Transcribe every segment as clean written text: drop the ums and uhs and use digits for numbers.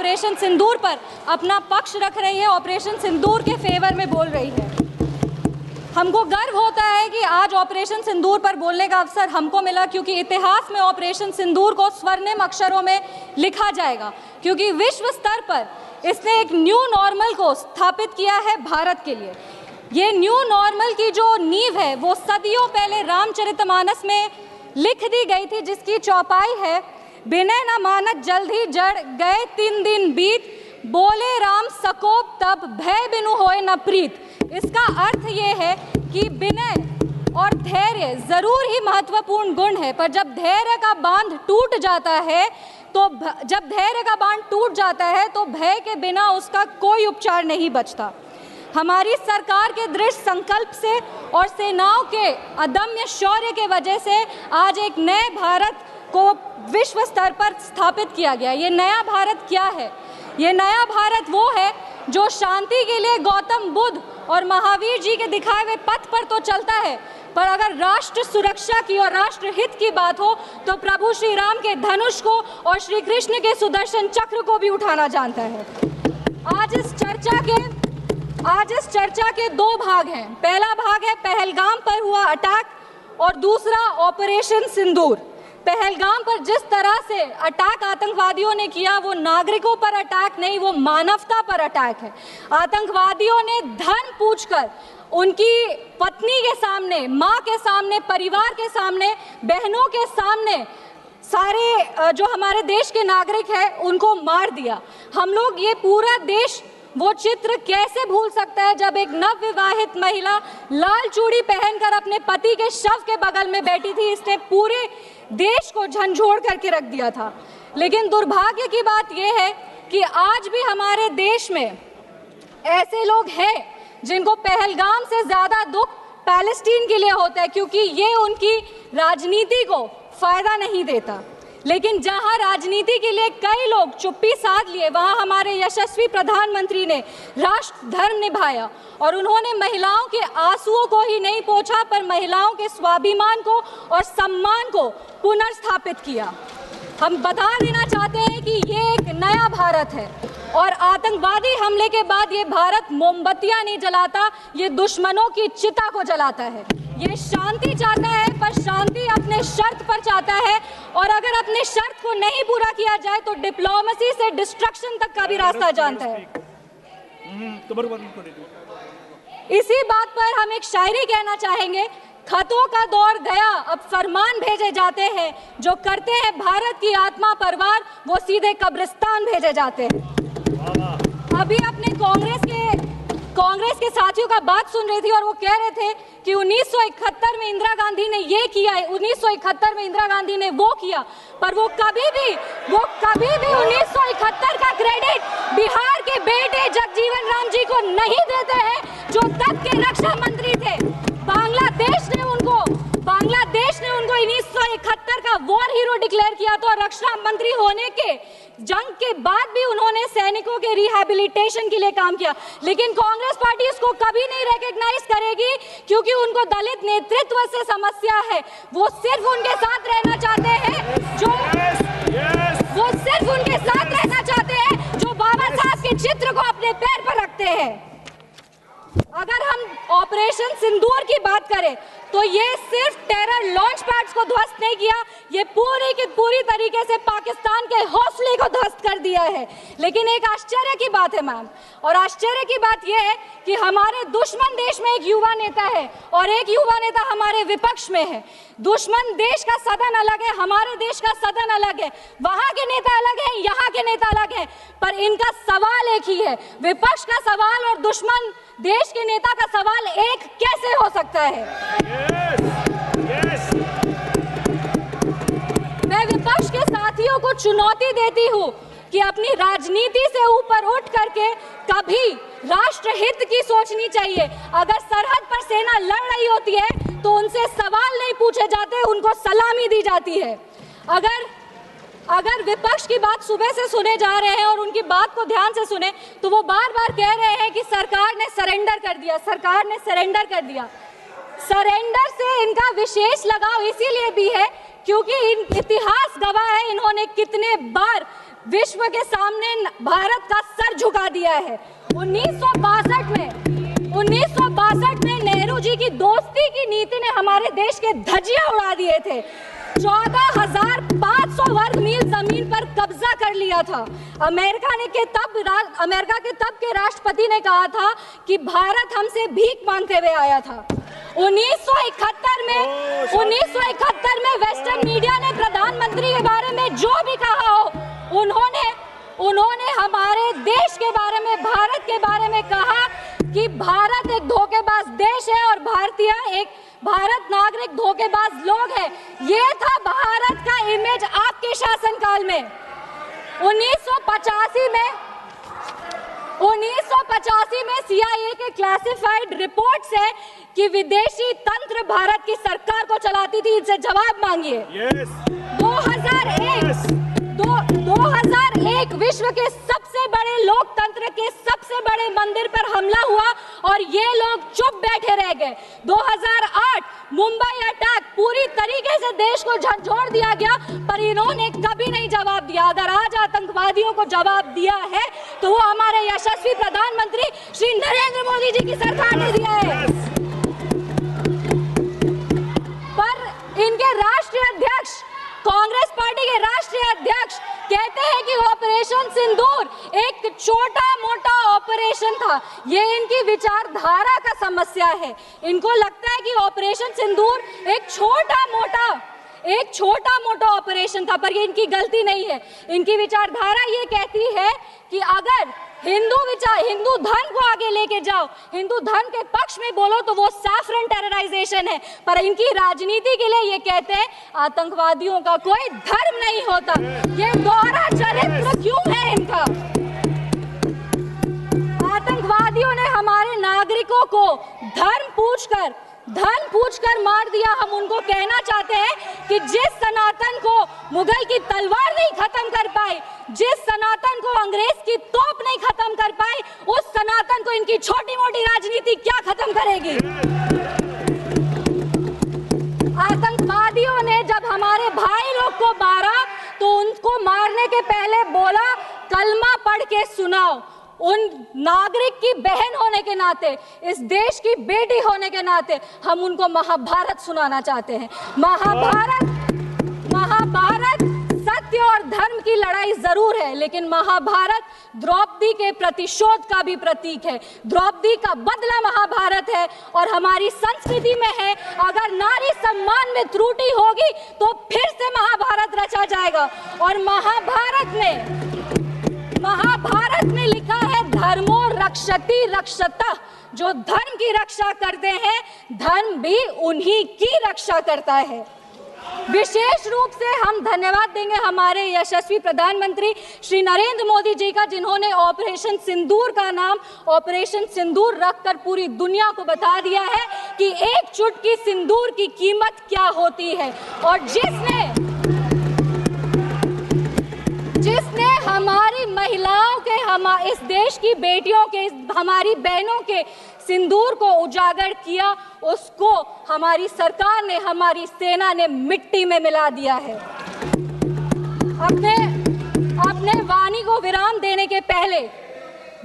Operation सिंदूर पर अपना पक्ष रख रही है, ऑपरेशन सिंदूर के फेवर में बोल रही है। हमको गर्व होता है कि आज ऑपरेशन सिंदूर पर बोलने का अवसर हमको मिला, क्योंकि इतिहास में ऑपरेशन सिंदूर को स्वर्णिम अक्षरों में लिखा जाएगा, क्योंकि विश्व स्तर पर इसने एक न्यू नॉर्मल को स्थापित किया है भारत के लिए। ये न्यू नॉर्मल की जो नींव है वो सदियों पहले रामचरितमानस में लिख दी गई थी, जिसकी चौपाई है, बिनय न मानत जल्द ही जड़ गए 3 दिन बीत, बोले राम सकोप तब भय बिनु होए न प्रीत। इसका अर्थ ये है कि विनय और धैर्य जरूर ही महत्वपूर्ण गुण है, पर जब धैर्य का बांध टूट जाता है तो भय के बिना उसका कोई उपचार नहीं बचता। हमारी सरकार के दृढ़ संकल्प से और सेनाओं के अदम्य शौर्य के वजह से आज एक नए भारत को विश्व स्तर पर स्थापित किया गया। ये नया भारत क्या है? ये नया भारत वो है जो शांति के लिए गौतम बुद्ध और महावीर जी के दिखाए हुए पथ पर तो चलता है, पर अगर राष्ट्र सुरक्षा की और राष्ट्र हित की बात हो तो प्रभु श्री राम के धनुष को और श्री कृष्ण के सुदर्शन चक्र को भी उठाना जानता है। आज इस चर्चा के 2 भाग हैं। पहला भाग है पहलगाम पर हुआ अटैक और दूसरा ऑपरेशन सिंदूर। पहलगाम पर जिस तरह से अटैक आतंकवादियों ने किया वो नागरिकों पर अटैक नहीं, वो मानवता पर अटैक है। आतंकवादियों ने धन पूछकर उनकी पत्नी के सामने, माँ के सामने, परिवार के सामने, बहनों के सामने सारे जो हमारे देश के नागरिक हैं उनको मार दिया। हम लोग ये पूरा देश वो चित्र कैसे भूल सकता है जब एक नवविवाहित महिला लाल चूड़ी पहनकर अपने पति के शव के बगल में बैठी थी। इसने पूरे देश को झंझोड़ करके रख दिया था। लेकिन दुर्भाग्य की बात यह है कि आज भी हमारे देश में ऐसे लोग हैं जिनको पहलगाम से ज्यादा दुख पैलेस्टीन के लिए होता है, क्योंकि ये उनकी राजनीति को फायदा नहीं देता। लेकिन जहां राजनीति के लिए कई लोग चुप्पी साध लिए, वहां हमारे यशस्वी प्रधानमंत्री ने राष्ट्र धर्म निभाया और उन्होंने महिलाओं के आंसुओं को ही नहीं पोंछा, पर महिलाओं के स्वाभिमान को और सम्मान को पुनर्स्थापित किया। हम बता देना चाहते हैं कि ये एक नया भारत है और आतंकवादी हमले के बाद ये भारत मोमबत्तियां नहीं जलाता, ये दुश्मनों की चिता को जलाता है। ये शांति चाहता है, पर शांति अपने शर्त पर चाहता है, और अगर अपने शर्त को नहीं पूरा किया जाए तो डिप्लोमेसी से डिस्ट्रक्शन तक का भी रास्ता जानता है। इसी बात पर हम एक शायरी कहना चाहेंगे, खतों का दौर गया अब फरमान भेजे जाते हैं, जो करते हैं भारत की आत्मा परवार वो सीधे कब्रिस्तान भेजे जाते हैं। अभी अपने कांग्रेस के साथियों का बात सुन रही थी और वो कह रहे थे कि 1971 में इंदिरा गांधी ने ये किया है, 1971 में इंदिरा गांधी ने वो किया, पर वो कभी भी 1971 का क्रेडिट बिहार के बेटे जगजीवन राम जी को नहीं देते हैं, जो तब के रक्षा मंत्री थे। बांग्लादेश ने उनको 1971 का वॉर हीरो डिक्लेयर किया था, और रक्षा मंत्री होने के जंग के बाद भी उन्होंने सैनिकों के रिहैबिलिटेशन के लिए काम किया। लेकिन कांग्रेस पार्टी इसको कभी नहीं रिकॉग्नाइज करेगी, क्योंकि उनको दलित नेतृत्व से समस्या है। वो सिर्फ उनके साथ रहना चाहते हैं जो बाबा साहब के चित्र को अपने पैर पर रखते हैं। अगर हम ऑपरेशन सिंदूर की बात करें तो ये सिर्फ टेरर लॉन्च पैड्स को ध्वस्त नहीं किया, ये पूरी की पूरी तरीके से पाकिस्तान के हौसले को ध्वस्त कर दिया है। लेकिन एक आश्चर्य की बात है मैम, और आश्चर्य की बात यह है कि हमारे दुश्मन देश में एक युवा नेता है और एक युवा नेता हमारे विपक्ष में है। दुश्मन देश का सदन अलग है, हमारे देश का सदन अलग है, वहां के नेता अलग है, यहाँ के नेता अलग है, पर इनका सवाल एक ही है। विपक्ष का सवाल और दुश्मन देश के नेता का सवाल एक कैसे हो सकता है? मैं विपक्ष के साथियों को चुनौती देती हूँ कि अपनी राजनीति से ऊपर उठ करके कभी राष्ट्र हित की सोचनी चाहिए। अगर सरहद पर सेना लड़ रही होती है तो उनसे सवाल नहीं पूछे जाते, उनको सलामी दी जाती है। अगर विपक्ष की बात सुबह से सुने जा रहे हैं और उनकी बात को ध्यान से सुने तो वो बार बार कह रहे हैं कि सरकार ने सरेंडर कर दिया, सरकार ने सरेंडर कर दिया। सरेंडर से इनका विशेष लगाव इसीलिए भी है क्योंकि इतिहास गवाह है इन्होंने कितने बार विश्व के सामने भारत का सर झुका दिया है। 1962 में नेहरू जी की दोस्ती की नीति ने हमारे देश के धज्जियां उड़ा दिए थे। 14,500 वर्ग मील जमीन पर कब्जा कर लिया था। अमेरिका के तब के राष्ट्रपति ने कहा था कि भारत हमसे भीख मांगते हुए आया था। 1971 में वेस्टर्न मीडिया ने प्रधानमंत्री के बारे में जो भी कहा हो, उन्होंने हमारे देश के बारे में, भारत के बारे में कहा कि भारत एक धोखेबाज देश है और भारत नागरिक धोखेबाज लोग हैं। ये था भारत का इमेज आपके शासनकाल में। 1985 में CIA के क्लासिफाइड रिपोर्ट्स है कि विदेशी तंत्र भारत की सरकार को चलाती थी। इनसे जवाब मांगिए। 2001 विश्व के सबसे बड़े लोकतंत्र के सबसे बड़े मंदिर पर हमला हुआ और ये लोग चुप बैठे रह गए। 2008 मुंबई अटैक, पूरी तरीके से देश को झकझोर दिया गया, पर इन्होंने कभी नहीं जवाब दिया। अगर आज आतंकवादियों को जवाब दिया है तो वो हमारे यशस्वी प्रधानमंत्री श्री नरेंद्र मोदी जी की सरकार ने दिया है। पर इनके राष्ट्रीय अध्यक्ष, कांग्रेस पार्टी के राष्ट्रीय अध्यक्ष कहते हैं कि ऑपरेशन सिंदूर एक छोटा मोटा ऑपरेशन था। ये इनकी विचारधारा का समस्या है। इनको लगता है कि ऑपरेशन सिंदूर एक छोटा मोटा ऑपरेशन था, पर ये इनकी गलती नहीं है। इनकी विचारधारा ये कहती है कि अगर हिंदू धर्म को आगे लेके जाओ, हिंदू धर्म के पक्ष में बोलो तो वो सैफरन टेरराइजेशन है। पर इनकी राजनीति के लिए ये कहते हैं आतंकवादियों का कोई धर्म नहीं होता। ये दोहरा चरित्र क्यों है इनका? आतंकवादियों ने हमारे नागरिकों को धर्म पूछकर मार दिया। हम उनको कहना चाहते हैं कि जिस सनातन को मुगल की तलवार नहीं खत्म कर पाई, जिस सनातन को अंग्रेज की तोप नहीं खत्म कर पाई, उस सनातन को इनकी छोटी मोटी राजनीति क्या खत्म करेगी? आतंकवादियों ने जब हमारे भाई लोग को मारा तो उनको मारने के पहले बोला कलमा पढ़ के सुनाओ। उन नागरिक की बहन होने के नाते, इस देश की बेटी होने के नाते हम उनको महाभारत सुनाना चाहते हैं। महाभारत सत्य और धर्म की लड़ाई जरूर है, लेकिन महाभारत द्रौपदी के प्रतिशोध का भी प्रतीक है। द्रौपदी का बदला महाभारत है और हमारी संस्कृति में है। अगर नारी सम्मान में त्रुटि होगी तो फिर से महाभारत रचा जाएगा। और महाभारत में लिखा है धर्मो रक्षति रक्षतः। जो धर्म की रक्षा करते हैं, धर्म भी उन्हीं की रक्षा करता है। विशेष रूप से हम धन्यवाद देंगे हमारे यशस्वी प्रधानमंत्री श्री नरेंद्र मोदी जी का, जिन्होंने ऑपरेशन सिंदूर का नाम ऑपरेशन सिंदूर रखकर पूरी दुनिया को बता दिया है कि एक चुटकी सिंदूर की कीमत क्या होती है। और जिसने हमारी महिलाओं के, इस देश की बेटियों के, हमारी बहनों के सिंदूर को उजागर किया, उसको हमारी सरकार ने, हमारी सेना ने मिट्टी में मिला दिया है। अपने वाणी को विराम देने के पहले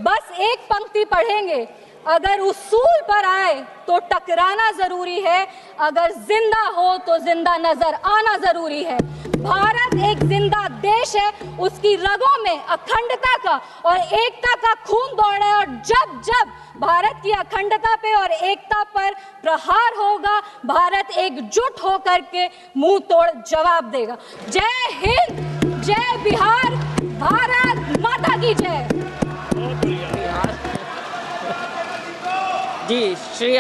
बस एक पंक्ति पढ़ेंगे। अगर उसूल पर आए तो टकराना जरूरी है, अगर जिंदा हो तो जिंदा नजर आना जरूरी है। भारत एक जिंदा देश है, उसकी रगों में अखंडता का और एकता का खून दौड़ रहा है। और जब जब भारत की अखंडता पे और एकता पर प्रहार होगा, भारत एकजुट होकर के मुंह तोड़ जवाब देगा। जय हिंद, जय बिहार, भारत माता की जय। जी श्री